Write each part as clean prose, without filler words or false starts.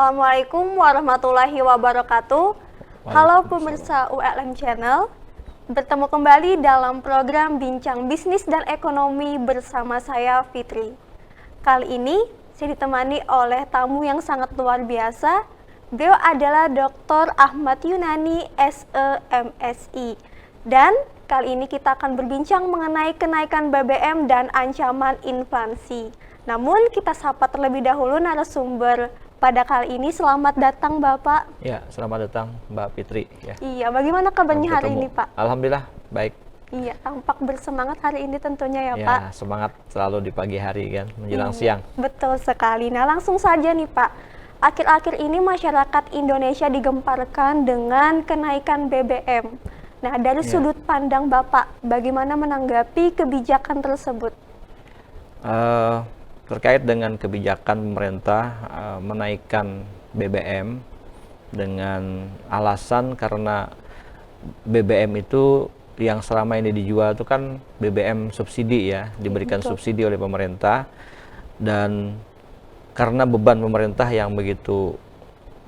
Assalamualaikum warahmatullahi wabarakatuh. Halo pemirsa ULM Channel, bertemu kembali dalam program Bincang Bisnis dan Ekonomi bersama saya Fitri. Kali ini saya ditemani oleh tamu yang sangat luar biasa. Beliau adalah Dr. Ahmad Yunani, SEMSI. Dan kali ini kita akan berbincang mengenai kenaikan BBM dan ancaman inflasi. Namun kita sapa terlebih dahulu narasumber pada kali ini. Selamat datang Bapak. Ya, selamat datang Mbak Fitri. Ya. Iya, bagaimana kabarnya hari ini Pak? Alhamdulillah, baik. Iya, tampak bersemangat hari ini tentunya ya Ya, Pak. semangat selalu di pagi hari kan, menjelang siang. Betul sekali. Nah, langsung saja nih Pak. Akhir-akhir ini masyarakat Indonesia digemparkan dengan kenaikan BBM. Nah, dari sudut pandang Bapak, bagaimana menanggapi kebijakan tersebut? Terkait dengan kebijakan pemerintah menaikkan BBM dengan alasan karena BBM itu yang selama ini dijual itu kan BBM subsidi ya, diberikan subsidi oleh pemerintah, dan karena beban pemerintah yang begitu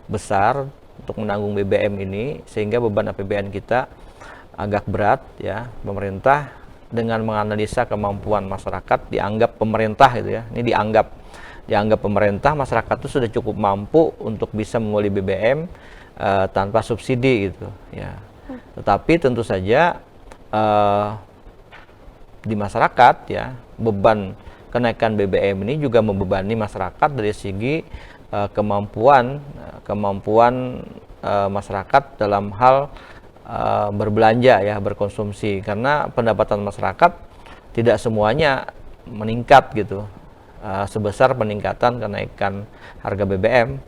besar untuk menanggung BBM ini sehingga beban APBN kita agak berat ya. Pemerintah dengan menganalisa kemampuan masyarakat, dianggap pemerintah gitu ya, ini dianggap pemerintah, masyarakat itu sudah cukup mampu untuk bisa menguli BBM tanpa subsidi gitu ya. Tetapi tentu saja di masyarakat ya, beban kenaikan BBM ini juga membebani masyarakat dari segi kemampuan masyarakat dalam hal berbelanja ya, berkonsumsi, karena pendapatan masyarakat tidak semuanya meningkat gitu sebesar peningkatan kenaikan harga BBM.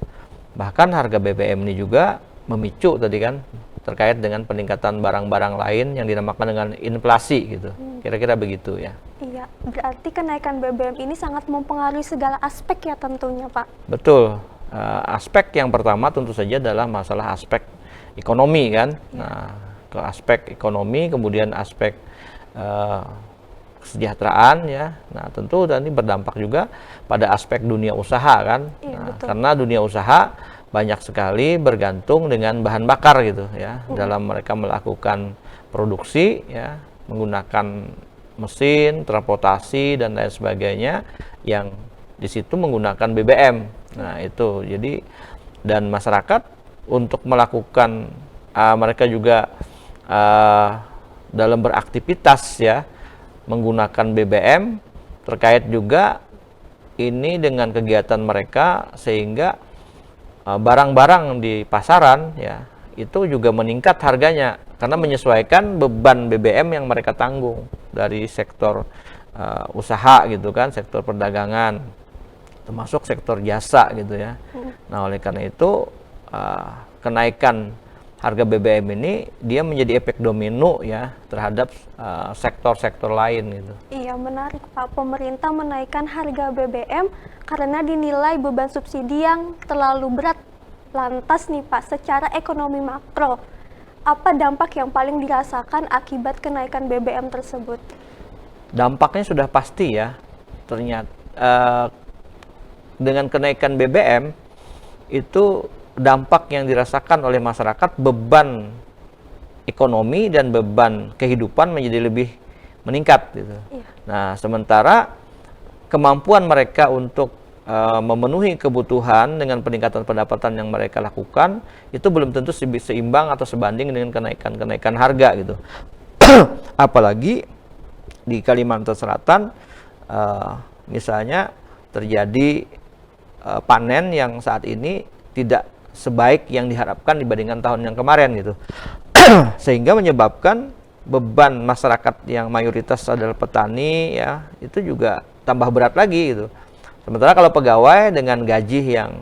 Bahkan harga BBM ini juga memicu tadi kan terkait dengan peningkatan barang-barang lain yang dinamakan dengan inflasi gitu. Kira-kira begitu ya. Iya, berarti kenaikan BBM ini sangat mempengaruhi segala aspek ya tentunya Pak. Betul. Aspek yang pertama tentu saja adalah masalah aspek ekonomi kan. Nah, ke aspek ekonomi, kemudian aspek kesejahteraan ya. Nah, tentu dan ini berdampak juga pada aspek dunia usaha kan. Nah, karena dunia usaha banyak sekali bergantung dengan bahan bakar gitu ya, dalam mereka melakukan produksi ya, menggunakan mesin, transportasi dan lain sebagainya yang di situ menggunakan BBM. Nah, itu jadi, dan masyarakat untuk melakukan mereka juga dalam beraktivitas ya menggunakan BBM, terkait juga ini dengan kegiatan mereka sehingga barang-barang di pasaran ya itu juga meningkat harganya karena menyesuaikan beban BBM yang mereka tanggung dari sektor usaha gitu kan, sektor perdagangan, termasuk sektor jasa gitu ya. Nah, oleh karena itu kenaikan harga BBM ini dia menjadi efek domino ya terhadap sektor-sektor lain gitu. Iya, menarik Pak. Pemerintah menaikkan harga BBM karena dinilai beban subsidi yang terlalu berat. Lantas nih Pak, secara ekonomi makro, apa dampak yang paling dirasakan akibat kenaikan BBM tersebut? Dampaknya sudah pasti ya. Ternyata dengan kenaikan BBM itu dampak yang dirasakan oleh masyarakat, beban ekonomi dan beban kehidupan menjadi lebih meningkat gitu. Nah, sementara kemampuan mereka untuk memenuhi kebutuhan dengan peningkatan pendapatan yang mereka lakukan itu belum tentu seimbang atau sebanding dengan kenaikan harga gitu. Apalagi di Kalimantan Selatan misalnya terjadi panen yang saat ini tidak sebaik yang diharapkan dibandingkan tahun yang kemarin gitu. Sehingga menyebabkan beban masyarakat yang mayoritas adalah petani ya, itu juga tambah berat lagi gitu. Sementara kalau pegawai dengan gaji yang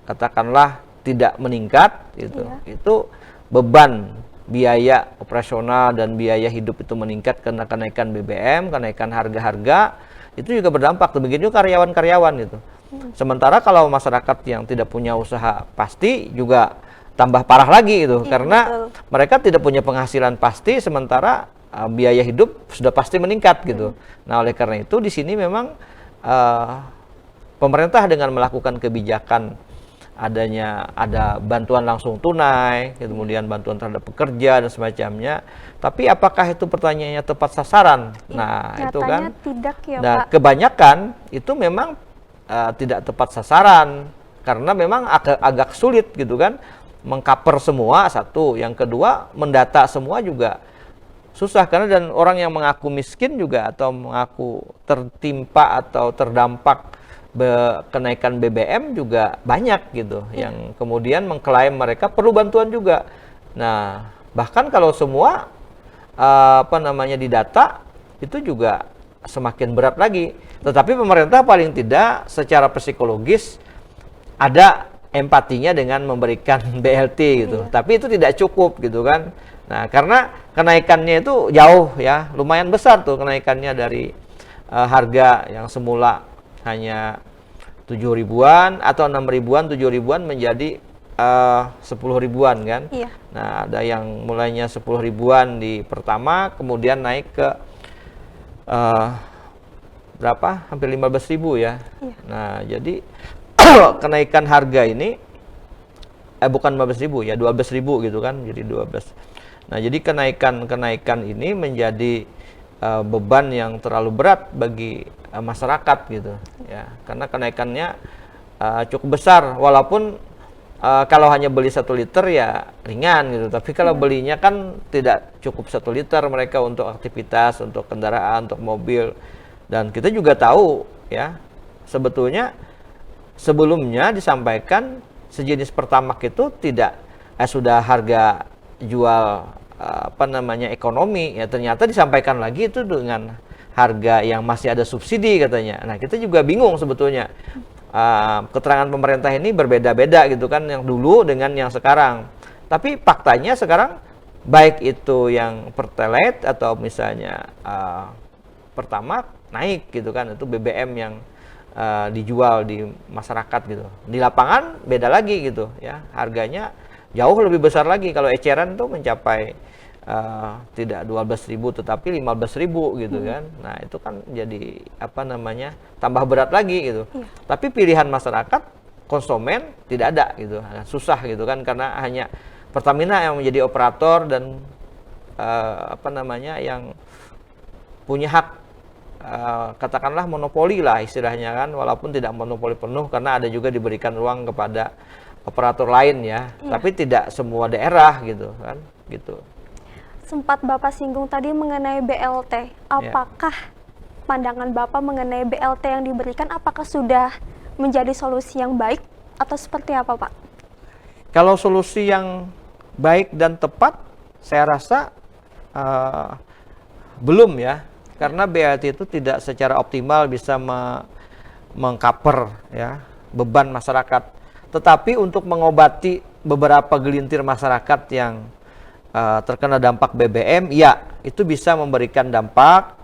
katakanlah tidak meningkat gitu, itu beban biaya operasional dan biaya hidup itu meningkat karena kenaikan BBM, kenaikan harga-harga, itu juga berdampak. Begitu karyawan-karyawan gitu. Sementara kalau masyarakat yang tidak punya usaha pasti juga tambah parah lagi gitu, karena mereka tidak punya penghasilan pasti, sementara biaya hidup sudah pasti meningkat gitu. Nah, oleh karena itu di sini memang pemerintah dengan melakukan kebijakan ada bantuan langsung tunai, kemudian bantuan terhadap pekerja dan semacamnya. Tapi apakah itu pertanyaannya tepat sasaran? Nah, itu kan tidak ya, nah, Pak. kebanyakan itu memang tidak tepat sasaran karena memang agak sulit gitu kan mengcover semua. Satu, yang kedua mendata semua juga susah karena dan orang yang mengaku miskin juga atau mengaku tertimpa atau terdampak kenaikan BBM juga banyak gitu yang kemudian mengklaim mereka perlu bantuan juga. Nah, bahkan kalau semua didata itu juga semakin berat lagi. Tetapi pemerintah paling tidak secara psikologis ada empatinya dengan memberikan BLT gitu. Tapi itu tidak cukup gitu kan. Nah, karena kenaikannya itu jauh ya, lumayan besar tuh kenaikannya dari harga yang semula hanya 7 ribuan atau 6 ribuan, 7 ribuan menjadi 10 ribuan kan. Iya. Nah, ada yang mulainya 10 ribuan di pertama, kemudian naik ke berapa? Hampir 15 ribu ya. Iya. Nah, jadi kenaikan harga ini bukan 15 ribu ya, 12 ribu gitu kan, jadi 12. Nah, jadi kenaikan ini menjadi beban yang terlalu berat bagi masyarakat gitu ya, karena kenaikannya cukup besar walaupun kalau hanya beli 1 liter ya ringan gitu, tapi kalau belinya kan tidak cukup 1 liter mereka untuk aktivitas, untuk kendaraan, untuk mobil. Dan kita juga tahu ya sebetulnya sebelumnya disampaikan sejenis Pertamax itu tidak sudah harga jual ekonomi ya, ternyata disampaikan lagi itu dengan harga yang masih ada subsidi katanya. Nah, kita juga bingung sebetulnya. Keterangan pemerintah ini berbeda-beda gitu kan, yang dulu dengan yang sekarang. Tapi faktanya sekarang baik itu yang Pertalite atau misalnya Pertamax naik gitu kan, itu BBM yang dijual di masyarakat gitu. Di lapangan beda lagi gitu ya, harganya jauh lebih besar lagi. Kalau eceran tuh mencapai tidak 12.000 tetapi 15.000 gitu kan. Nah, itu kan jadi tambah berat lagi gitu. Iya. Tapi pilihan masyarakat konsumen tidak ada gitu. Nah, susah gitu kan karena hanya Pertamina yang menjadi operator dan yang punya hak katakanlah monopoli lah istilahnya kan, walaupun tidak monopoli penuh karena ada juga diberikan ruang kepada operator lain ya. Iya. Tapi tidak semua daerah gitu kan gitu. Sempat Bapak singgung tadi mengenai BLT. Apakah pandangan Bapak mengenai BLT yang diberikan apakah sudah menjadi solusi yang baik atau seperti apa, Pak? Kalau solusi yang baik dan tepat, saya rasa belum ya. Karena BLT itu tidak secara optimal bisa mengcover ya beban masyarakat. Tetapi untuk mengobati beberapa gelintir masyarakat yang terkena dampak BBM, ya itu bisa memberikan dampak.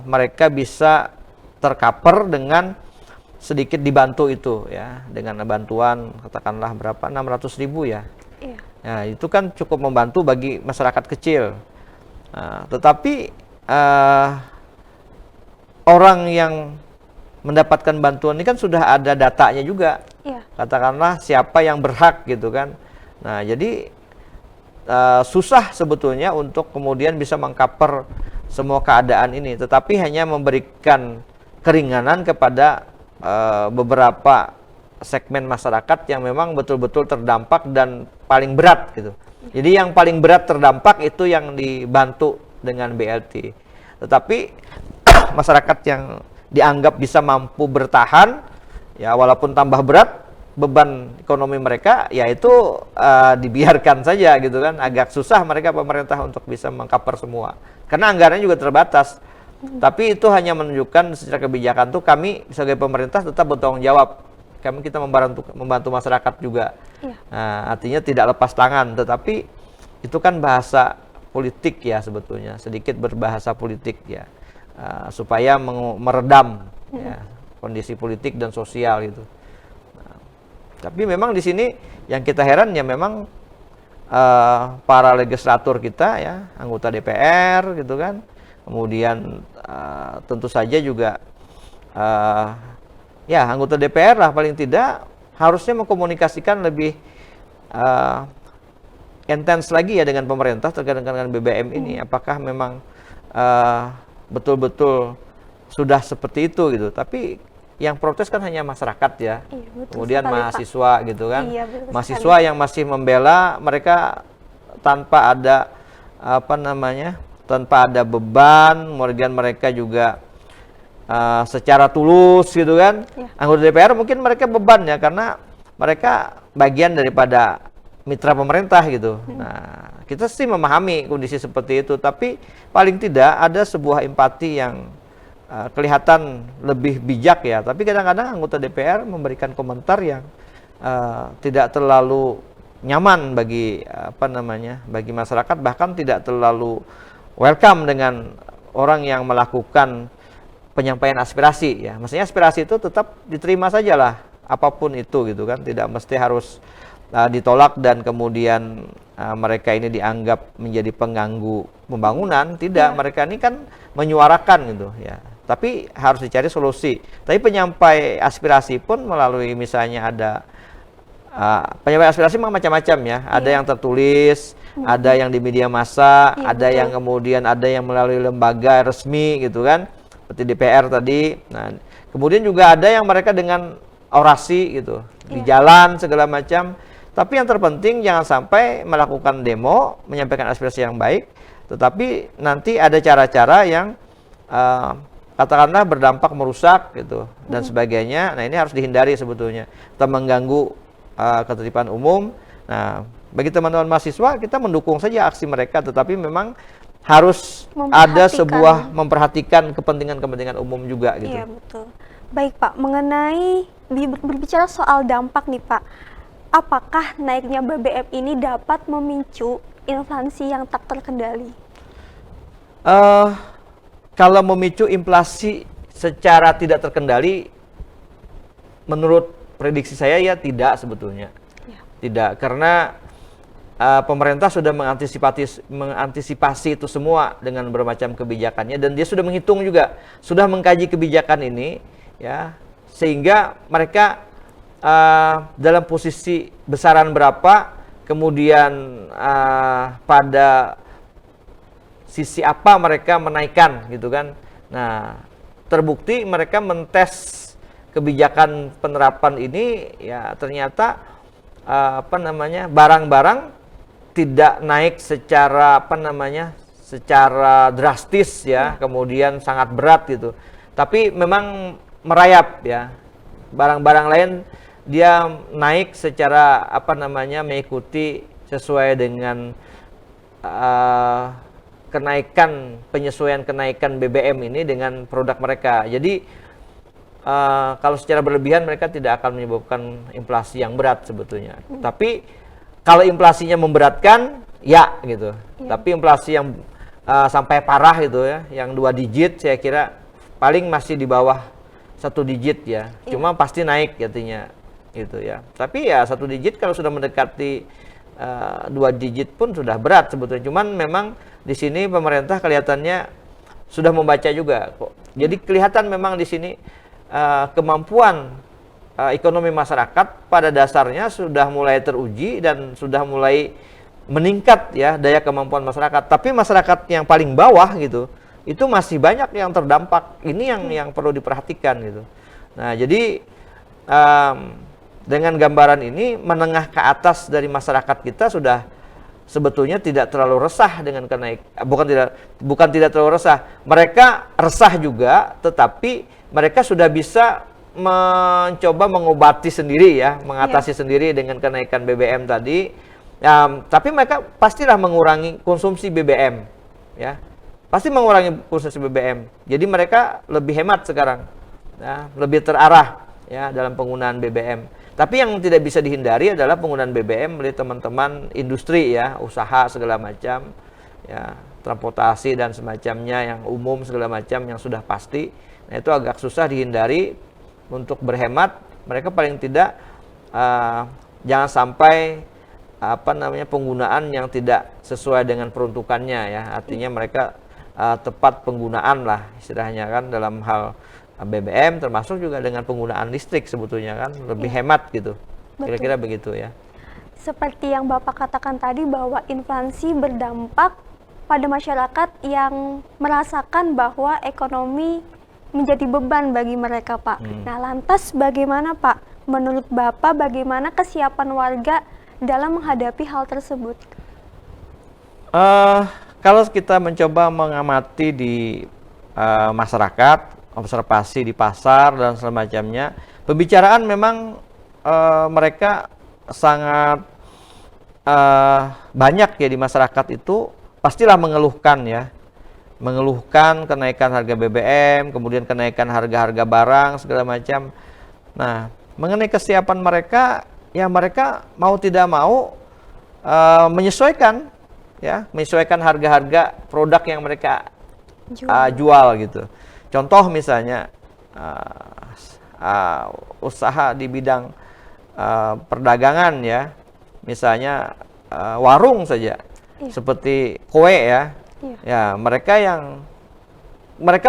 Mereka bisa tercover dengan sedikit dibantu itu ya, dengan bantuan katakanlah berapa 600.000 ya. Iya. Nah, itu kan cukup membantu bagi masyarakat kecil. Tetapi orang yang mendapatkan bantuan ini kan sudah ada datanya juga. Iya. Katakanlah siapa yang berhak gitu kan. Nah, jadi susah sebetulnya untuk kemudian bisa mengcover semua keadaan ini, tetapi hanya memberikan keringanan kepada beberapa segmen masyarakat yang memang betul-betul terdampak dan paling berat gitu. Jadi yang paling berat terdampak itu yang dibantu dengan BLT. Tetapi masyarakat yang dianggap bisa mampu bertahan ya walaupun tambah berat beban ekonomi mereka, yaitu dibiarkan saja gitu kan. Agak susah mereka pemerintah untuk bisa mengcover semua karena anggarannya juga terbatas. Tapi itu hanya menunjukkan secara kebijakan tuh kami sebagai pemerintah tetap bertanggung jawab. Kita membantu masyarakat juga. Iya. Nah, artinya tidak lepas tangan, tetapi itu kan bahasa politik ya sebetulnya, sedikit berbahasa politik ya, supaya meredam ya, kondisi politik dan sosial gitu. Tapi memang di sini yang kita heran ya memang para legislator kita ya, anggota DPR gitu kan, kemudian tentu saja juga ya anggota DPR lah paling tidak harusnya mengkomunikasikan lebih intens lagi ya dengan pemerintah terkait dengan BBM ini. Apakah memang betul-betul sudah seperti itu gitu. Tapi yang protes kan hanya masyarakat ya. Iya, betul kemudian sekali, mahasiswa Pak. gitu kan. Iya, betul mahasiswa sekali. yang masih membela mereka tanpa ada tanpa ada beban, kemudian mereka juga secara tulus gitu kan. Ya. Anggota DPR mungkin mereka beban ya karena mereka bagian daripada mitra pemerintah gitu. Nah, kita sih memahami kondisi seperti itu, tapi paling tidak ada sebuah empati yang kelihatan lebih bijak ya. Tapi kadang-kadang anggota DPR memberikan komentar yang tidak terlalu nyaman bagi bagi masyarakat, bahkan tidak terlalu welcome dengan orang yang melakukan penyampaian aspirasi ya. Maksudnya aspirasi itu tetap diterima sajalah apapun itu gitu kan, tidak mesti harus ditolak dan kemudian mereka ini dianggap menjadi pengganggu pembangunan. Tidak, mereka ini kan menyuarakan gitu ya. Tapi harus dicari solusi. Tapi penyampai aspirasi pun melalui misalnya ada penyampaian aspirasi macam-macam ya. Ada yang tertulis, ada yang di media massa, ada yang kemudian ada yang melalui lembaga resmi gitu kan, seperti DPR tadi. Nah, kemudian juga ada yang mereka dengan orasi gitu di jalan segala macam. Tapi yang terpenting jangan sampai melakukan demo, menyampaikan aspirasi yang baik, tetapi nanti ada cara-cara yang katakanlah berdampak merusak gitu dan sebagainya. Nah, ini harus dihindari sebetulnya. Kita mengganggu ketertiban umum. Nah, bagi teman-teman mahasiswa kita mendukung saja aksi mereka, tetapi memang harus ada sebuah memperhatikan kepentingan-kepentingan umum juga gitu. Iya, betul. Baik Pak, mengenai berbicara soal dampak nih Pak, apakah naiknya BBM ini dapat memicu inflasi yang tak terkendali? Kalau memicu inflasi secara tidak terkendali, menurut prediksi saya ya tidak sebetulnya. Ya. Tidak, karena pemerintah sudah mengantisipasi itu semua dengan bermacam kebijakannya, dan dia sudah menghitung juga, sudah mengkaji kebijakan ini ya, sehingga mereka dalam posisi besaran berapa, kemudian pada sisi apa mereka menaikkan gitu kan. Nah, terbukti mereka mentes kebijakan penerapan ini ya, ternyata barang-barang tidak naik secara secara drastis ya, kemudian sangat berat gitu. Tapi memang merayap ya. Barang-barang lain dia naik secara mengikuti sesuai dengan penyesuaian kenaikan BBM ini dengan produk mereka. Jadi kalau secara berlebihan mereka tidak akan menyebabkan inflasi yang berat sebetulnya. Tapi kalau inflasinya memberatkan ya gitu. Tapi inflasi yang sampai parah gitu ya, yang 2 digit saya kira paling masih di bawah 1 digit ya. Cuma pasti naik artinya gitu ya. Tapi ya 1 digit kalau sudah mendekati 2 digit pun sudah berat sebetulnya. Cuman memang di sini pemerintah kelihatannya sudah membaca juga kok. Jadi kelihatan memang di sini kemampuan ekonomi masyarakat pada dasarnya sudah mulai teruji dan sudah mulai meningkat ya daya kemampuan masyarakat. Tapi masyarakat yang paling bawah gitu, itu masih banyak yang terdampak. Ini yang perlu diperhatikan gitu. Nah, jadi dengan gambaran ini, menengah ke atas dari masyarakat kita sudah sebetulnya tidak terlalu resah dengan bukan tidak terlalu resah. Mereka resah juga, tetapi mereka sudah bisa mencoba mengobati sendiri ya, mengatasi sendiri dengan kenaikan BBM tadi. Tapi mereka pastilah mengurangi konsumsi BBM ya. Pasti mengurangi konsumsi BBM. Jadi mereka lebih hemat sekarang. Ya, lebih terarah ya dalam penggunaan BBM. Tapi yang tidak bisa dihindari adalah penggunaan BBM oleh teman-teman industri ya, usaha segala macam, ya, transportasi dan semacamnya yang umum segala macam yang sudah pasti. Nah, itu agak susah dihindari untuk berhemat. Mereka paling tidak jangan sampai penggunaan yang tidak sesuai dengan peruntukannya ya. Artinya mereka tepat penggunaan lah istilahnya kan dalam hal BBM, termasuk juga dengan penggunaan listrik sebetulnya kan lebih hemat gitu. Kira-kira begitu ya. Seperti yang Bapak katakan tadi bahwa inflasi berdampak pada masyarakat yang merasakan bahwa ekonomi menjadi beban bagi mereka, Pak. Nah, lantas bagaimana, Pak? Menurut Bapak, bagaimana kesiapan warga dalam menghadapi hal tersebut? Kalau kita mencoba mengamati di masyarakat, observasi di pasar dan semacamnya, pembicaraan memang mereka sangat banyak ya di masyarakat itu pastilah mengeluhkan ya, mengeluhkan kenaikan harga BBM, kemudian kenaikan harga-harga barang segala macam. Nah, mengenai kesiapan mereka, ya mereka mau tidak mau menyesuaikan ya, menyesuaikan harga-harga produk yang mereka jual gitu. Contoh misalnya usaha di bidang perdagangan ya, misalnya warung saja, seperti kue ya, ya mereka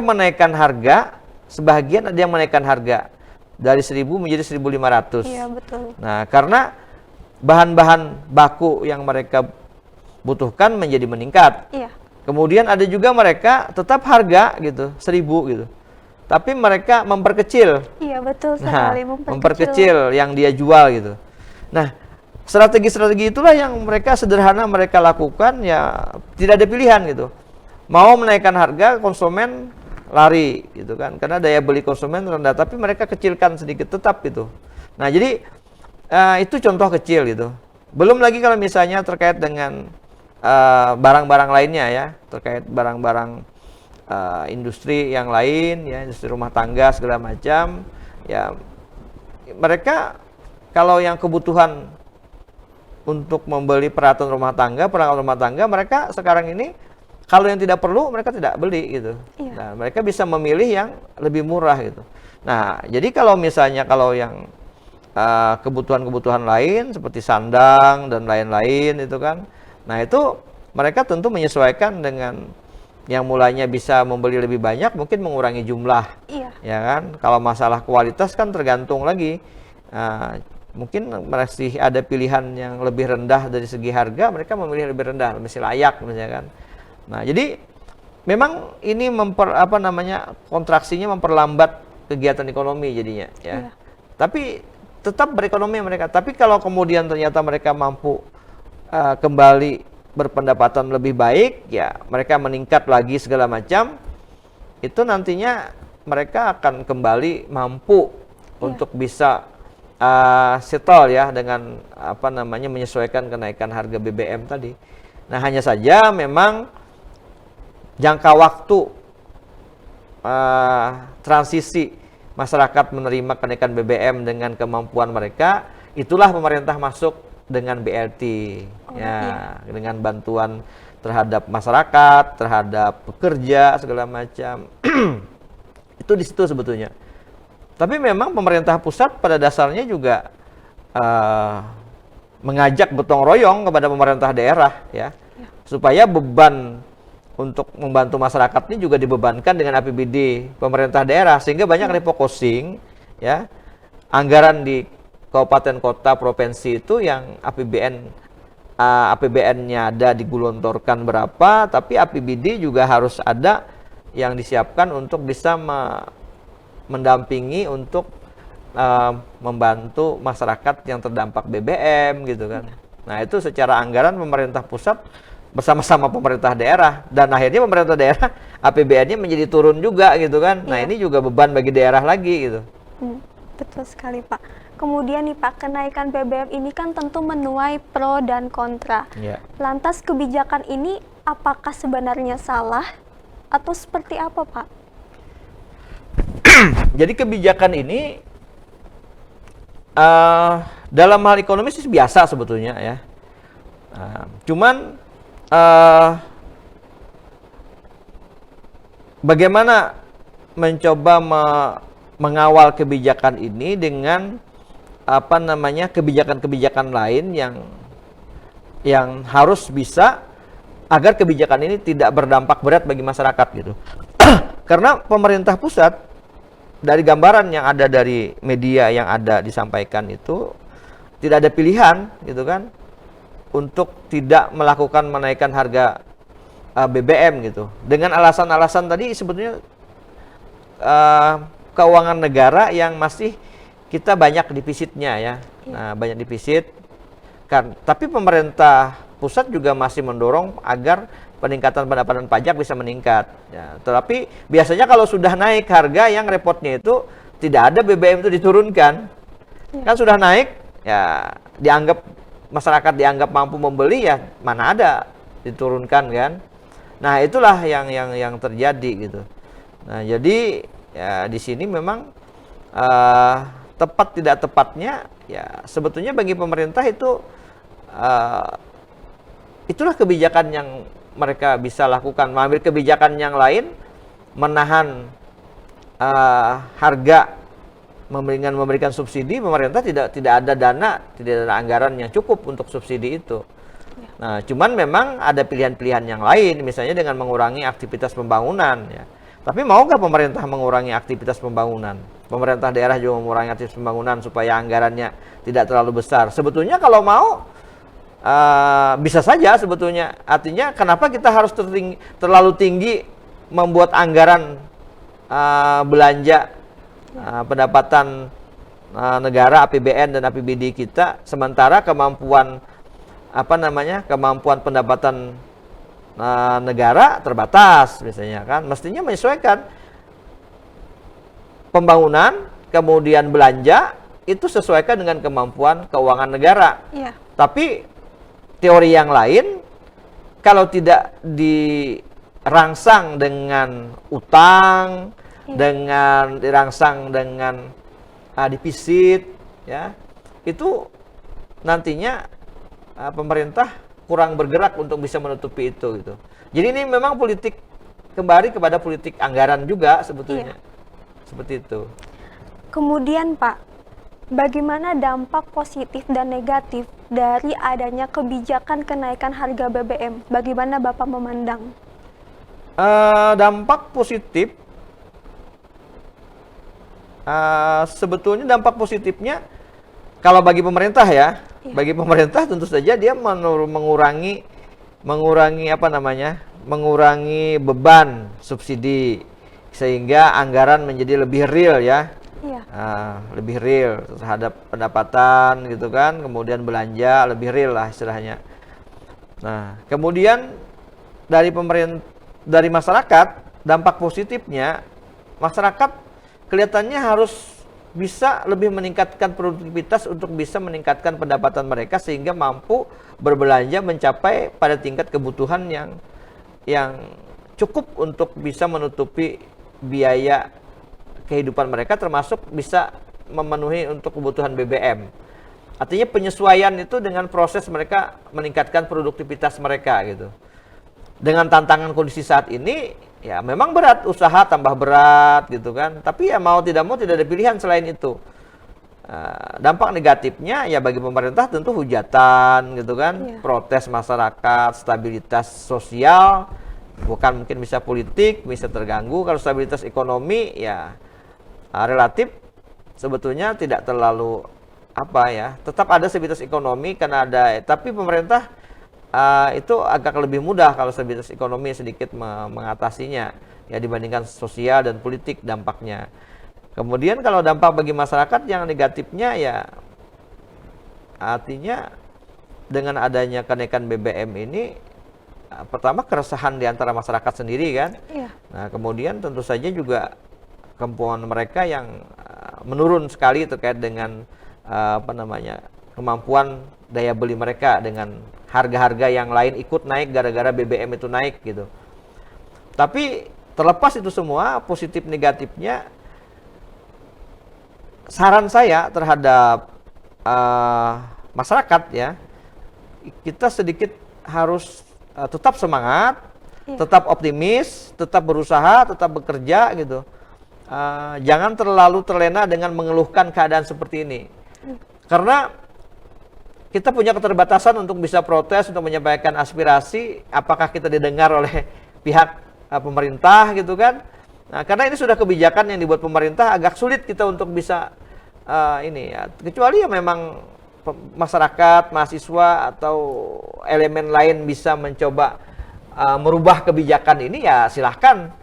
menaikkan harga, sebagian ada yang menaikkan harga dari 1.000 menjadi 1.500. Iya, betul. Nah, karena bahan-bahan baku yang mereka butuhkan menjadi meningkat. Iya. Kemudian ada juga mereka tetap harga gitu, 1.000 gitu. Tapi mereka memperkecil. Iya, betul Nah, sekali, memperkecil yang dia jual gitu. Nah, strategi-strategi itulah yang mereka sederhana mereka lakukan ya, tidak ada pilihan gitu. Mau menaikkan harga, konsumen lari gitu kan, karena daya beli konsumen rendah, tapi mereka kecilkan sedikit tetap gitu. Nah, jadi itu contoh kecil gitu. Belum lagi kalau misalnya terkait dengan barang-barang lainnya ya, terkait barang-barang industri yang lain ya, industri rumah tangga segala macam ya, mereka kalau yang kebutuhan untuk membeli peralatan rumah tangga mereka sekarang ini kalau yang tidak perlu mereka tidak beli gitu. Nah, mereka bisa memilih yang lebih murah gitu. Nah, jadi kalau misalnya kalau yang kebutuhan-kebutuhan lain seperti sandang dan lain-lain itu kan, nah itu mereka tentu menyesuaikan dengan yang mulanya bisa membeli lebih banyak, mungkin mengurangi jumlah, ya kan. Kalau masalah kualitas kan tergantung lagi, mungkin masih ada pilihan yang lebih rendah dari segi harga, mereka memilih lebih rendah, masih layak misalnya kan. Nah, jadi memang ini kontraksinya memperlambat kegiatan ekonomi jadinya ya. Tapi tetap berekonomi mereka. Tapi kalau kemudian ternyata mereka mampu kembali berpendapatan lebih baik, ya mereka meningkat lagi segala macam, itu nantinya mereka akan kembali mampu untuk bisa settle ya dengan menyesuaikan kenaikan harga BBM tadi. Nah, hanya saja memang jangka waktu transisi masyarakat menerima kenaikan BBM dengan kemampuan mereka, itulah pemerintah masuk dengan BLT, dengan bantuan terhadap masyarakat, terhadap pekerja segala macam. Itu di situ sebetulnya. Tapi memang pemerintah pusat pada dasarnya juga mengajak gotong royong kepada pemerintah daerah ya, supaya beban untuk membantu masyarakat ini juga dibebankan dengan APBD pemerintah daerah, sehingga banyak refocusing ya, anggaran di kabupaten kota provinsi itu yang APBN-nya ada digulontorkan berapa, tapi APBD juga harus ada yang disiapkan untuk bisa mendampingi untuk membantu masyarakat yang terdampak BBM gitu kan. Nah, itu secara anggaran pemerintah pusat bersama-sama pemerintah daerah, dan akhirnya pemerintah daerah APBN-nya menjadi turun juga gitu kan. Nah, ini juga beban bagi daerah lagi gitu. Betul sekali, Pak. Kemudian nih Pak, kenaikan BBM ini kan tentu menuai pro dan kontra. Lantas kebijakan ini apakah sebenarnya salah atau seperti apa, Pak? Jadi kebijakan ini dalam hal ekonomis biasa sebetulnya ya. Cuman bagaimana mencoba mengawal kebijakan ini dengan kebijakan-kebijakan lain yang harus bisa agar kebijakan ini tidak berdampak berat bagi masyarakat gitu. Karena pemerintah pusat dari gambaran yang ada dari media yang ada disampaikan itu tidak ada pilihan gitu kan untuk tidak melakukan menaikkan harga BBM gitu. Dengan alasan-alasan tadi sebetulnya keuangan negara yang masih kita banyak defisitnya ya. Nah, banyak defisit kan, tapi pemerintah pusat juga masih mendorong agar peningkatan pendapatan pajak bisa meningkat ya. Tetapi biasanya kalau sudah naik harga, yang repotnya itu tidak ada BBM itu diturunkan. Kan sudah naik ya, dianggap masyarakat dianggap mampu membeli, ya mana ada diturunkan kan. Nah, itulah yang terjadi gitu. Nah, jadi ya di sini memang tepat tidak tepatnya ya sebetulnya bagi pemerintah itu itulah kebijakan yang mereka bisa lakukan. Mengambil kebijakan yang lain, menahan harga, memberikan subsidi, pemerintah tidak ada dana, tidak ada anggaran yang cukup untuk subsidi itu. Nah, cuman memang ada pilihan-pilihan yang lain, misalnya dengan mengurangi aktivitas pembangunan ya. Tapi maukah pemerintah mengurangi aktivitas pembangunan? Pemerintah daerah juga mengurangi aktivitas pembangunan supaya anggarannya tidak terlalu besar. Sebetulnya kalau mau bisa saja sebetulnya. Artinya kenapa kita harus terlalu tinggi membuat anggaran belanja pendapatan negara, APBN dan APBD kita, sementara kemampuan pendapatan negara terbatas misalnya kan. Mestinya menyesuaikan pembangunan kemudian belanja itu sesuaikan dengan kemampuan keuangan negara. Tapi teori yang lain, kalau tidak dirangsang dengan utang, dirangsang dengan defisit ya, itu nantinya pemerintah kurang bergerak untuk bisa menutupi itu gitu. Jadi ini memang politik, kembali kepada politik anggaran juga sebetulnya. Seperti itu. Kemudian Pak, bagaimana dampak positif dan negatif dari adanya kebijakan kenaikan harga BBM? Bagaimana Bapak memandang? Dampak positif, sebetulnya dampak positifnya kalau bagi pemerintah ya, bagi pemerintah tentu saja dia mengurangi beban subsidi sehingga anggaran menjadi lebih real ya. Lebih real terhadap pendapatan gitu kan, kemudian belanja lebih real lah istilahnya. Nah, kemudian dari masyarakat, dampak positifnya masyarakat kelihatannya harus bisa lebih meningkatkan produktivitas untuk bisa meningkatkan pendapatan mereka sehingga mampu berbelanja mencapai pada tingkat kebutuhan yang cukup untuk bisa menutupi biaya kehidupan mereka, termasuk bisa memenuhi untuk kebutuhan BBM. Artinya penyesuaian itu dengan proses mereka meningkatkan produktivitas mereka gitu. Dengan tantangan kondisi saat ini, ya memang berat, usaha tambah berat gitu kan. Tapi ya mau tidak ada pilihan selain itu. Dampak negatifnya ya bagi pemerintah tentu hujatan gitu kan, protes masyarakat, stabilitas sosial, bukan mungkin bisa politik, bisa terganggu. Kalau stabilitas ekonomi ya relatif sebetulnya tidak terlalu tetap ada stabilitas ekonomi karena ada, tapi pemerintah itu agak lebih mudah kalau stabilitas ekonomi sedikit mengatasinya ya dibandingkan sosial dan politik dampaknya. Kemudian kalau dampak bagi masyarakat yang negatifnya ya artinya dengan adanya kenaikan BBM ini pertama keresahan di antara masyarakat sendiri kan. Nah, kemudian tentu saja juga kemampuan mereka yang menurun sekali terkait dengan kemampuan daya beli mereka, dengan harga-harga yang lain ikut naik gara-gara BBM itu naik gitu. Tapi terlepas itu semua positif negatifnya, saran saya terhadap masyarakat ya, kita sedikit harus tetap semangat, tetap optimis, tetap berusaha, tetap bekerja gitu. Jangan terlalu terlena dengan mengeluhkan keadaan seperti ini. Karena kita punya keterbatasan untuk bisa protes, untuk menyampaikan aspirasi, apakah kita didengar oleh pihak pemerintah gitu kan. Nah, karena ini sudah kebijakan yang dibuat pemerintah, agak sulit kita untuk bisa ini ya, kecuali ya memang masyarakat, mahasiswa atau elemen lain bisa mencoba merubah kebijakan ini, ya silahkan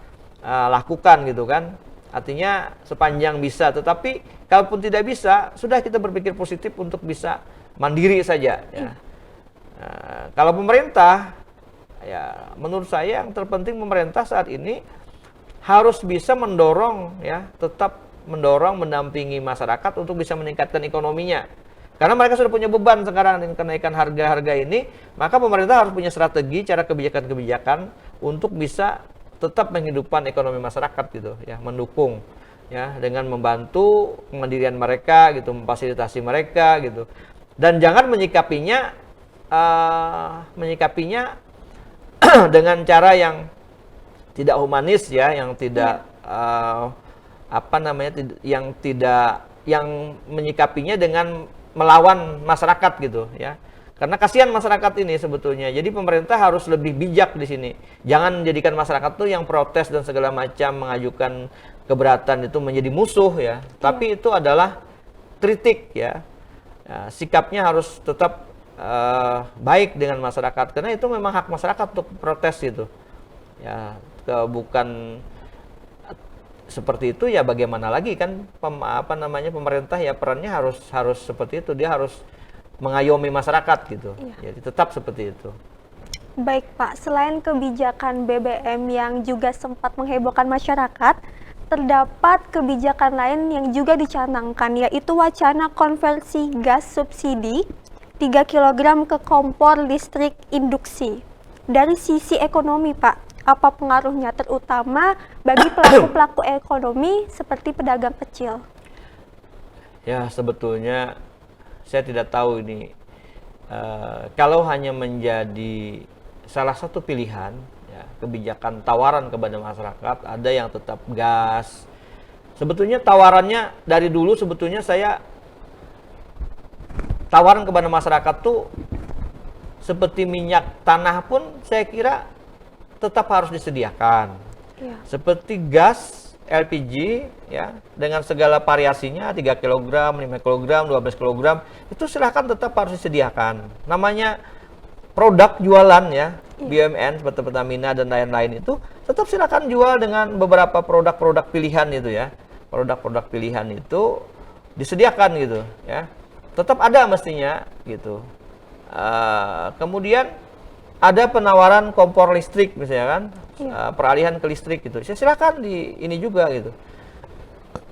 lakukan gitu kan. Artinya sepanjang bisa, tetapi kalaupun tidak bisa, sudah kita berpikir positif untuk bisa mandiri saja ya. Kalau pemerintah, ya menurut saya yang terpenting pemerintah saat ini harus bisa mendorong ya, tetap mendorong, mendampingi masyarakat untuk bisa meningkatkan ekonominya. Karena mereka sudah punya beban sekarang dengan kenaikan harga-harga ini, maka pemerintah harus punya strategi, cara kebijakan-kebijakan untuk bisa tetap menghidupkan ekonomi masyarakat gitu ya, mendukung ya dengan membantu kemandirian mereka gitu, memfasilitasi mereka gitu. Dan jangan menyikapinya dengan cara yang tidak humanis ya, yang tidak yang menyikapinya dengan melawan masyarakat gitu ya. Karena kasihan masyarakat ini sebetulnya. Jadi pemerintah harus lebih bijak di sini. Jangan menjadikan masyarakat tuh yang protes dan segala macam, mengajukan keberatan itu menjadi musuh ya. Tapi itu adalah kritik ya. Sikapnya harus tetap baik dengan masyarakat, karena itu memang hak masyarakat untuk protes itu. Ya, bukan seperti itu ya, bagaimana lagi kan pemerintah ya perannya harus seperti itu, dia harus mengayomi masyarakat gitu. Jadi tetap seperti itu. Baik Pak, selain kebijakan BBM yang juga sempat menghebohkan masyarakat, terdapat kebijakan lain yang juga dicanangkan, yaitu wacana konversi gas subsidi 3 kg ke kompor listrik induksi. Dari sisi ekonomi Pak, apa pengaruhnya terutama bagi pelaku-pelaku ekonomi seperti pedagang kecil? Ya, sebetulnya saya tidak tahu ini kalau hanya menjadi salah satu pilihan ya, kebijakan tawaran kepada masyarakat, ada yang tetap gas. Sebetulnya tawarannya dari dulu, sebetulnya saya tawaran kepada masyarakat tuh seperti minyak tanah pun saya kira tetap harus disediakan. Seperti gas LPG ya, dengan segala variasinya 3 kg, 5 kg, 12 kg, itu silahkan tetap harus disediakan. Namanya produk jualan ya, BUMN seperti Pertamina dan lain-lain itu tetap silahkan jual dengan beberapa produk-produk pilihan itu ya. Produk-produk pilihan itu disediakan gitu ya. Tetap ada mestinya gitu. Kemudian ada penawaran kompor listrik misalnya kan, peralihan ke listrik gitu. Silakan ini juga gitu.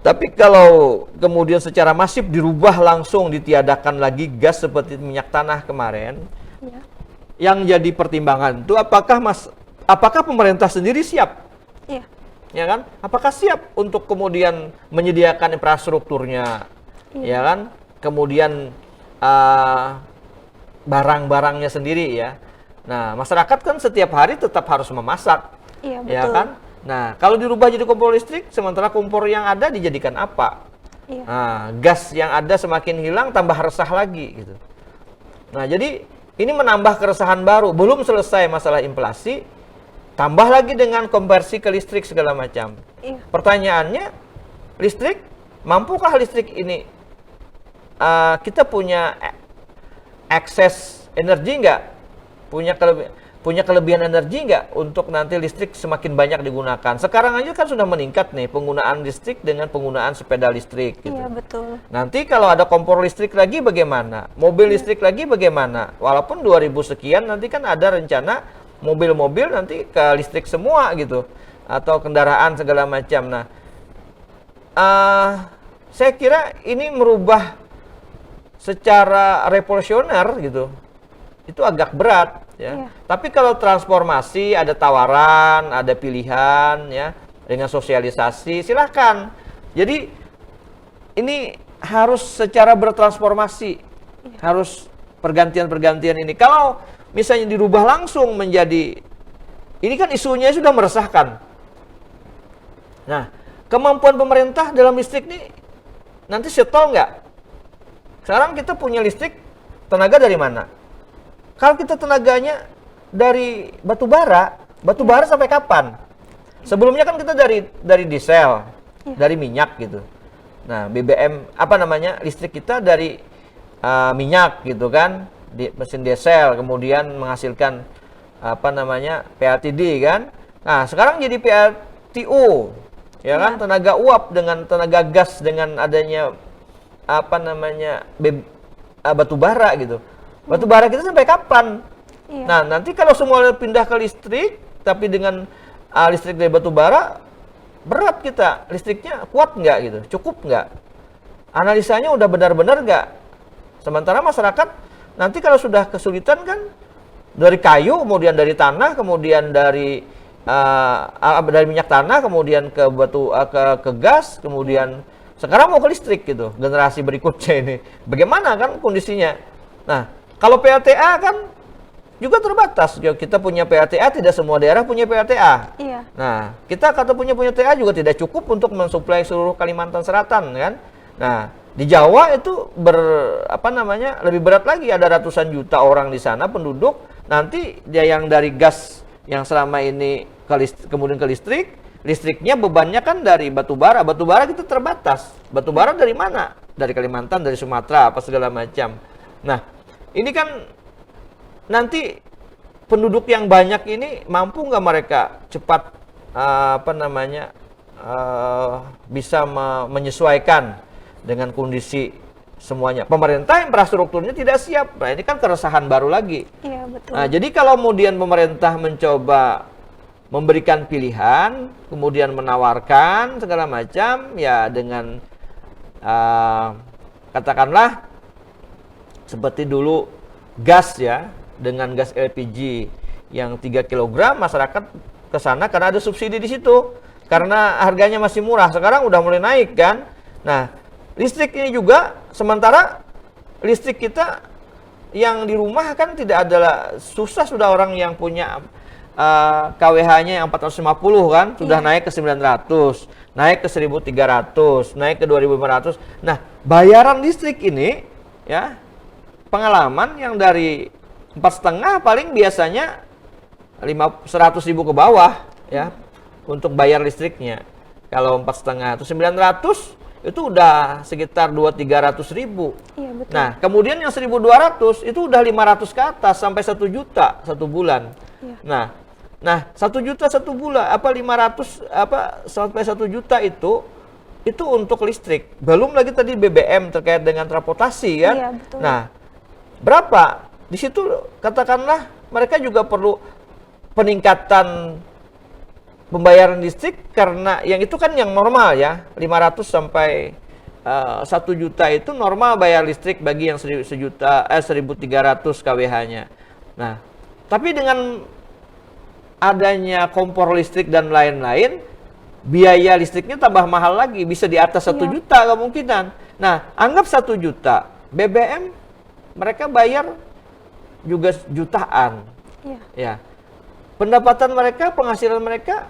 Tapi kalau kemudian secara masif dirubah langsung, ditiadakan lagi gas seperti minyak tanah kemarin, yang jadi pertimbangan itu apakah pemerintah sendiri siap? Ya kan? Apakah siap untuk kemudian menyediakan infrastrukturnya? Ya kan? Kemudian barang-barangnya sendiri ya. Nah, masyarakat kan setiap hari tetap harus memasak, ya kan? Nah, kalau dirubah jadi kompor listrik, sementara kompor yang ada dijadikan apa? Nah, gas yang ada semakin hilang, tambah resah lagi gitu. Nah, jadi ini menambah keresahan baru. Belum selesai masalah inflasi, tambah lagi dengan konversi ke listrik segala macam. Pertanyaannya, mampukah listrik ini? Kita punya akses energi nggak? Punya kelebihan energi nggak untuk nanti listrik semakin banyak digunakan? Sekarang aja kan sudah meningkat nih penggunaan listrik dengan penggunaan sepeda listrik gitu. Iya, betul. Nanti kalau ada kompor listrik lagi bagaimana? Mobil listrik lagi bagaimana? Walaupun 2000 sekian nanti kan ada rencana mobil-mobil nanti ke listrik semua gitu, atau kendaraan segala macam. Nah, saya kira ini merubah secara revolusioner gitu. Itu agak berat ya. Tapi kalau transformasi, ada tawaran, ada pilihan ya, dengan sosialisasi, silahkan. Jadi ini harus secara bertransformasi, harus pergantian-pergantian ini. Kalau misalnya dirubah langsung menjadi, ini kan isunya sudah meresahkan. Nah, kemampuan pemerintah dalam listrik ini nanti settle nggak? Sekarang kita punya listrik, tenaga dari mana? Kalau kita tenaganya dari batu bara sampai kapan? Sebelumnya kan kita dari diesel, Iya. dari minyak gitu. Nah, BBM apa namanya? Listrik kita dari minyak gitu kan, di mesin diesel, kemudian menghasilkan apa namanya? PLTD kan. Nah, sekarang jadi PLTU. Ya kan, tenaga uap dengan tenaga gas dengan adanya apa namanya? Batu bara gitu. Batu bara kita sampai kapan? Iya. Nah, nanti kalau semua pindah ke listrik, tapi dengan listrik dari batu bara, berat kita. Listriknya kuat nggak gitu? Cukup nggak? Analisanya udah benar-benar nggak? Sementara masyarakat nanti kalau sudah kesulitan kan, dari kayu, kemudian dari tanah, kemudian dari minyak tanah, kemudian ke batu, ke gas, kemudian sekarang mau ke listrik gitu, generasi berikutnya ini. Bagaimana kan kondisinya? Nah, kalau PLTA kan juga terbatas. Kita punya PLTA, tidak semua daerah punya PLTA. Iya. Nah, kita kata punya TA juga tidak cukup untuk mensuplai seluruh Kalimantan Selatan kan. Nah, di Jawa itu lebih berat lagi, ada ratusan juta orang di sana penduduk. Nanti dia yang dari gas yang selama ini kemudian ke listrik, listriknya bebannya kan dari batu bara. Batu bara kita terbatas. Batu bara dari mana? Dari Kalimantan, dari Sumatera, apa segala macam. Nah, ini kan nanti penduduk yang banyak ini mampu nggak mereka cepat bisa menyesuaikan dengan kondisi semuanya. Pemerintah infrastrukturnya tidak siap. Nah, ini kan keresahan baru lagi. Iya, betul. Nah, jadi kalau kemudian pemerintah mencoba memberikan pilihan, kemudian menawarkan segala macam, ya dengan katakanlah seperti dulu gas ya, dengan gas LPG yang 3 kg, masyarakat ke sana karena ada subsidi di situ. Karena harganya masih murah, sekarang udah mulai naik kan. Nah, listrik ini juga, sementara listrik kita yang di rumah kan tidak adalah, susah sudah orang yang punya KWH-nya yang 450 kan, sudah naik ke 900, naik ke 1300, naik ke 2500. Nah, bayaran listrik ini ya, pengalaman yang dari 4,5 paling biasanya 100.000 ke bawah ya untuk bayar listriknya. Kalau 4,5 itu 900 itu udah sekitar 200-300.000. Iya, betul. Nah, kemudian yang 1.200 itu udah 500 ke atas sampai 1 juta 1 bulan. Iya. Nah 1 juta 1 bulan, 500 sampai 1 juta itu untuk listrik. Belum lagi tadi BBM terkait dengan transportasi kan. Iya, betul. Nah, berapa? Di situ katakanlah mereka juga perlu peningkatan pembayaran listrik, karena yang itu kan yang normal ya, 500 sampai 1 juta itu normal bayar listrik bagi yang 1.300 kWh-nya. Nah, tapi dengan adanya kompor listrik dan lain-lain, biaya listriknya tambah mahal lagi, bisa di atas 1 juta kemungkinan. Nah, anggap 1 juta, BBM mereka bayar juga jutaan. Iya. Ya. Pendapatan mereka, penghasilan mereka,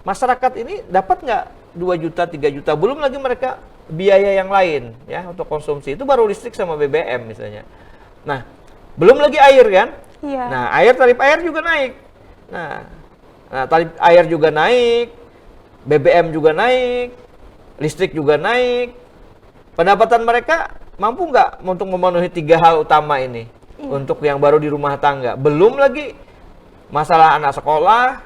masyarakat ini dapat nggak 2 juta, 3 juta, belum lagi mereka biaya yang lain ya untuk konsumsi. Itu baru listrik sama BBM misalnya. Nah, belum lagi air kan? Iya. Nah, tarif air juga naik. Nah, tarif air juga naik, BBM juga naik, listrik juga naik. Pendapatan mereka mampu nggak untuk memenuhi 3 hal utama ini? Untuk yang baru di rumah tangga. Belum lagi masalah anak sekolah,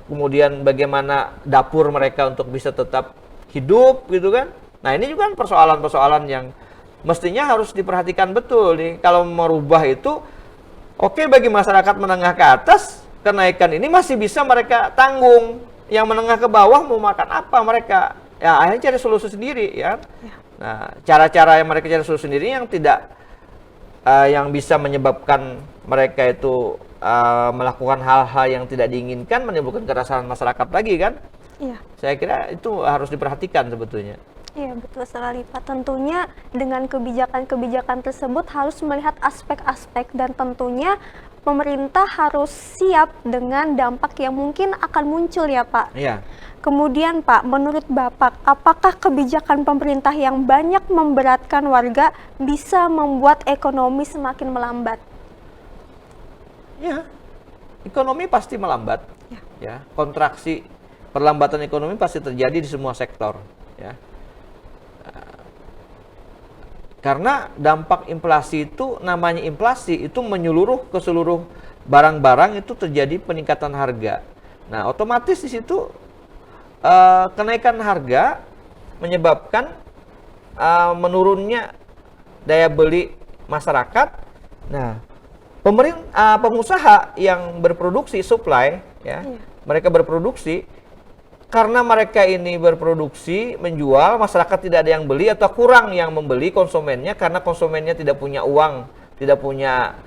kemudian bagaimana dapur mereka untuk bisa tetap hidup gitu kan. Nah, ini juga persoalan-persoalan yang mestinya harus diperhatikan betul nih. Kalau merubah itu, oke, bagi masyarakat menengah ke atas, kenaikan ini masih bisa mereka tanggung. Yang menengah ke bawah mau makan apa mereka? Ya, akhirnya cari solusi sendiri ya. Nah, cara-cara yang mereka cari solusi sendiri yang tidak yang bisa menyebabkan mereka itu melakukan hal-hal yang tidak diinginkan, menimbulkan keresahan masyarakat lagi kan. Iya. Saya kira itu harus diperhatikan sebetulnya. Iya, betul sekali Pak. Tentunya dengan kebijakan-kebijakan tersebut harus melihat aspek-aspek, dan tentunya pemerintah harus siap dengan dampak yang mungkin akan muncul ya Pak. Iya. Kemudian Pak, menurut Bapak, apakah kebijakan pemerintah yang banyak memberatkan warga bisa membuat ekonomi semakin melambat? Ya, ekonomi pasti melambat. Ya. ya, kontraksi, perlambatan ekonomi pasti terjadi di semua sektor, ya. Karena dampak inflasi itu, namanya inflasi itu menyeluruh ke seluruh barang-barang, itu terjadi peningkatan harga. Nah, otomatis di situ kenaikan harga menyebabkan menurunnya daya beli masyarakat. Nah, pengusaha yang berproduksi supply, ya, mereka berproduksi. Karena mereka ini berproduksi, menjual, masyarakat tidak ada yang beli atau kurang yang membeli konsumennya karena konsumennya tidak punya uang, tidak punya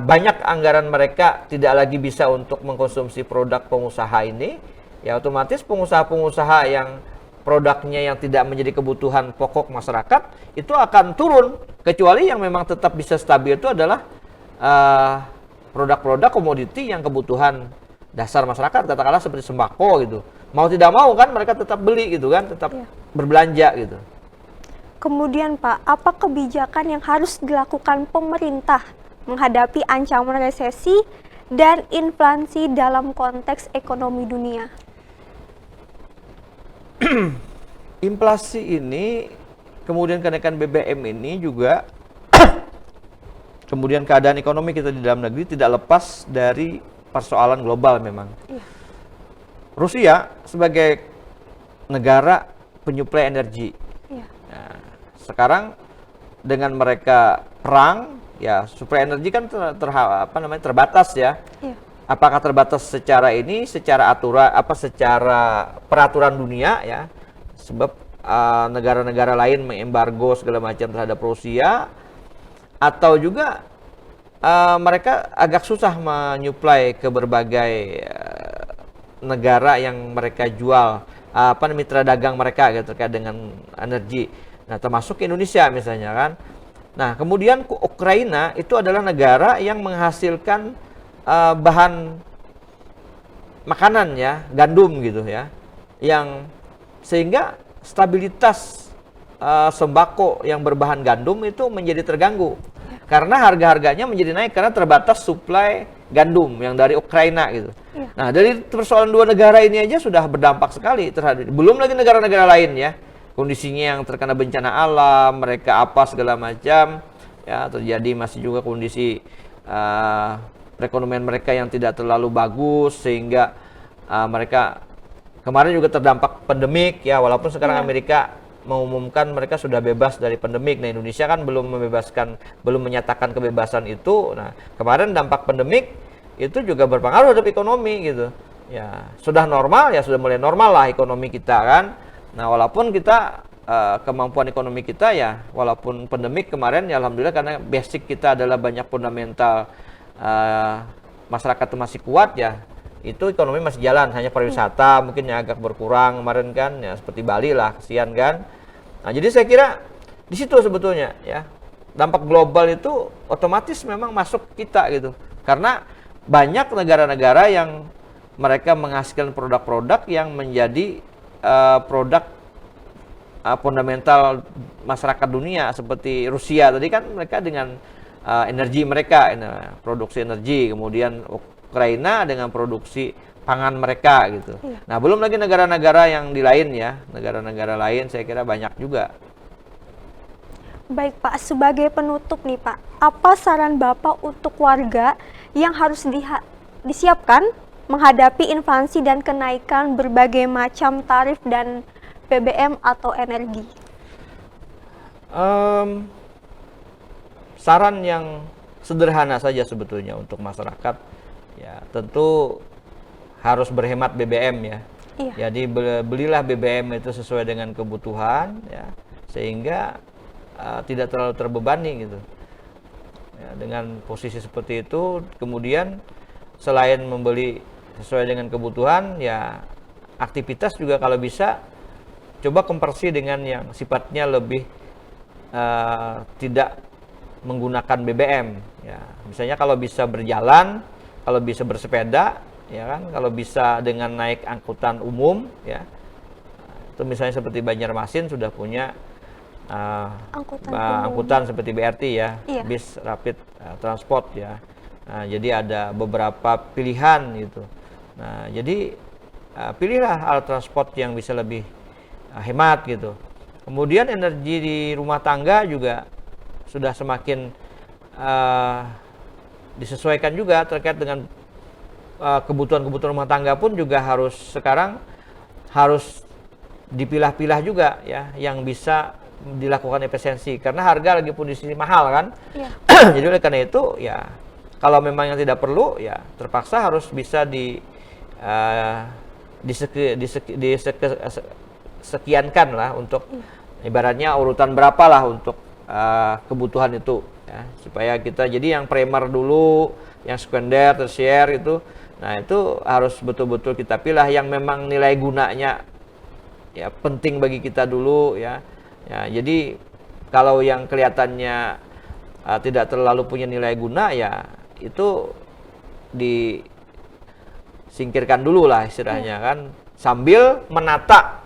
banyak anggaran, mereka tidak lagi bisa untuk mengkonsumsi produk pengusaha ini, ya otomatis pengusaha-pengusaha yang produknya yang tidak menjadi kebutuhan pokok masyarakat itu akan turun, kecuali yang memang tetap bisa stabil itu adalah produk-produk komoditi yang kebutuhan dasar masyarakat, katakanlah seperti sembako gitu. Mau tidak mau kan mereka tetap beli gitu kan, tetap berbelanja gitu. Kemudian Pak, apa kebijakan yang harus dilakukan pemerintah menghadapi ancaman resesi dan inflasi dalam konteks ekonomi dunia? Inflasi ini, kemudian kenaikan BBM ini juga, kemudian keadaan ekonomi kita di dalam negeri tidak lepas dari persoalan global memang. Rusia sebagai negara penyuplai energi. Nah, sekarang dengan mereka perang, ya suplai energi kan terbatas ya. Apakah terbatas secara ini, secara aturan, secara peraturan dunia ya? Sebab negara-negara lain mengembargo segala macam terhadap Rusia, atau juga mereka agak susah menyuplai ke berbagai negara yang mereka jual mitra dagang mereka gitu, terkait dengan energi. Nah, termasuk Indonesia misalnya kan. Nah, kemudian Ukraina itu adalah negara yang menghasilkan bahan makanan ya, gandum gitu ya. Yang sehingga stabilitas sembako yang berbahan gandum itu menjadi terganggu. Karena harga-harganya menjadi naik karena terbatas suplai gandum yang dari Ukraina gitu. Nah, dari persoalan dua negara ini aja sudah berdampak sekali terhadap, belum lagi negara-negara lain ya. Kondisinya yang terkena bencana alam, mereka segala macam ya, terjadi masih juga kondisi perekonomian mereka yang tidak terlalu bagus, sehingga mereka kemarin juga terdampak pandemik ya, walaupun sekarang Amerika mengumumkan mereka sudah bebas dari pandemik. Nah, Indonesia kan belum menyatakan kebebasan itu. Nah, kemarin dampak pandemik itu juga berpengaruh terhadap ekonomi gitu. Ya, sudah normal ya, sudah mulai normal lah ekonomi kita kan. Nah, walaupun kita kemampuan ekonomi kita ya, walaupun pandemik kemarin ya alhamdulillah, karena basic kita adalah banyak fundamental masyarakat itu masih kuat ya. Itu ekonomi masih jalan, hanya pariwisata mungkin yang agak berkurang kemarin kan ya, seperti Bali lah, kesian kan. Nah, jadi saya kira di situ sebetulnya ya, dampak global itu otomatis memang masuk kita gitu. Karena banyak negara-negara yang mereka menghasilkan produk-produk yang menjadi produk fundamental masyarakat dunia, seperti Rusia tadi kan, mereka dengan energi mereka, produksi energi, kemudian Ukraina dengan produksi pangan mereka gitu. Nah, belum lagi negara-negara yang di lain ya, negara-negara lain saya kira banyak juga. Baik Pak, sebagai penutup nih Pak, apa saran Bapak untuk warga yang harus disiapkan menghadapi inflasi dan kenaikan berbagai macam tarif dan BBM atau energi? Saran yang sederhana saja sebetulnya untuk masyarakat ya, tentu harus berhemat BBM ya. Jadi belilah BBM itu sesuai dengan kebutuhan ya, sehingga tidak terlalu terbebani gitu. Ya, dengan posisi seperti itu, kemudian selain membeli sesuai dengan kebutuhan ya, aktivitas juga kalau bisa coba konversi dengan yang sifatnya lebih tidak menggunakan BBM ya. Misalnya kalau bisa berjalan, kalau bisa bersepeda ya kan, kalau bisa dengan naik angkutan umum ya. Itu misalnya seperti Banjarmasin sudah punya angkutan seperti BRT ya, bis rapid transport ya. Nah, jadi ada beberapa pilihan gitu. Nah, jadi pilihlah alat transport yang bisa lebih hemat gitu. Kemudian energi di rumah tangga juga sudah semakin disesuaikan juga terkait dengan kebutuhan-kebutuhan rumah tangga pun juga sekarang harus dipilah-pilah juga ya yang bisa dilakukan efisiensi karena harga lagi pun di sini mahal kan. Iya. Jadi oleh karena itu ya kalau memang yang tidak perlu ya terpaksa harus bisa disekiankan lah untuk ibaratnya urutan berapa lah untuk kebutuhan itu ya supaya kita jadi yang primer dulu, yang sekunder, tersier itu. Nah, itu harus betul-betul kita pilih yang memang nilai gunanya ya penting bagi kita dulu ya. Ya, jadi kalau yang kelihatannya tidak terlalu punya nilai guna ya itu disingkirkan dulu lah istilahnya kan sambil menata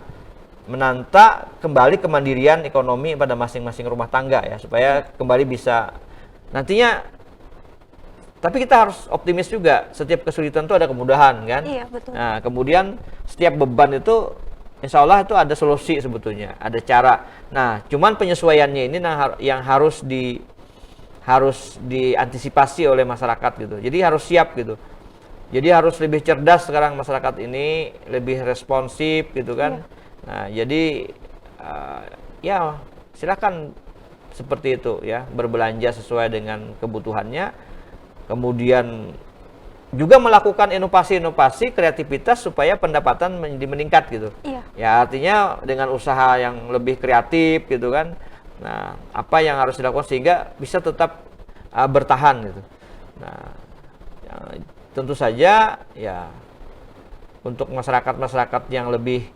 kembali kemandirian ekonomi pada masing-masing rumah tangga ya supaya kembali bisa nantinya. Tapi kita harus optimis juga, setiap kesulitan itu ada kemudahan kan. Iya, betul. Nah, kemudian setiap beban itu insya Allah itu ada solusi sebetulnya, ada cara. Nah, cuman penyesuaiannya ini yang harus diantisipasi oleh masyarakat gitu. Jadi harus siap gitu. Jadi harus lebih cerdas sekarang masyarakat ini, lebih responsif gitu kan. Iya. Nah, jadi ya silakan seperti itu ya, berbelanja sesuai dengan kebutuhannya. Kemudian juga melakukan inovasi-inovasi kreativitas supaya pendapatan meningkat gitu. Iya. Ya artinya dengan usaha yang lebih kreatif gitu kan. Nah, apa yang harus dilakukan sehingga bisa tetap bertahan gitu. Nah, ya, tentu saja ya untuk masyarakat-masyarakat yang lebih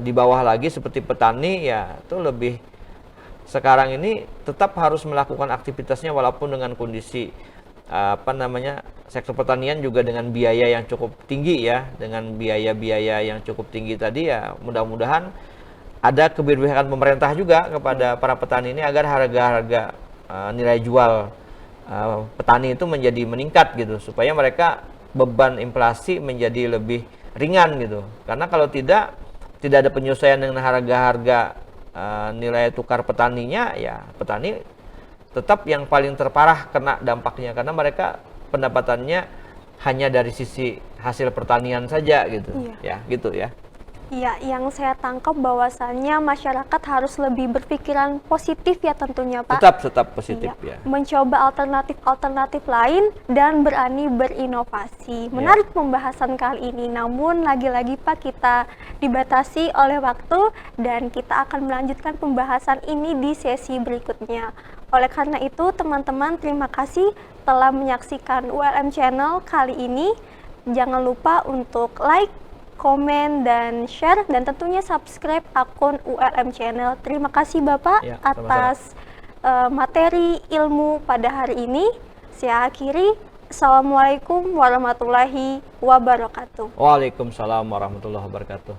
di bawah lagi seperti petani ya itu lebih sekarang ini tetap harus melakukan aktivitasnya walaupun dengan kondisi sektor pertanian juga dengan biaya yang cukup tinggi ya, dengan biaya-biaya yang cukup tinggi tadi ya mudah-mudahan ada keberpihakan pemerintah juga kepada para petani ini agar harga-harga nilai jual petani itu menjadi meningkat gitu supaya mereka beban inflasi menjadi lebih ringan gitu. Karena kalau tidak ada penyesuaian dengan harga-harga nilai tukar petaninya ya petani tetap yang paling terparah kena dampaknya karena mereka pendapatannya hanya dari sisi hasil pertanian saja gitu. Iya. Ya gitu ya. Iya, yang saya tangkap bahwasannya masyarakat harus lebih berpikiran positif ya tentunya Pak. Tetap positif ya. Mencoba alternatif lain dan berani berinovasi. Menarik pembahasan kali ini, namun lagi-lagi Pak kita dibatasi oleh waktu dan kita akan melanjutkan pembahasan ini di sesi berikutnya. Oleh karena itu teman-teman terima kasih telah menyaksikan ULM Channel kali ini. Jangan lupa untuk like, komen, dan share, dan tentunya subscribe akun ULM Channel. Terima kasih Bapak atas materi ilmu pada hari ini. Saya akhiri. Assalamualaikum warahmatullahi wabarakatuh. Waalaikumsalam warahmatullahi wabarakatuh.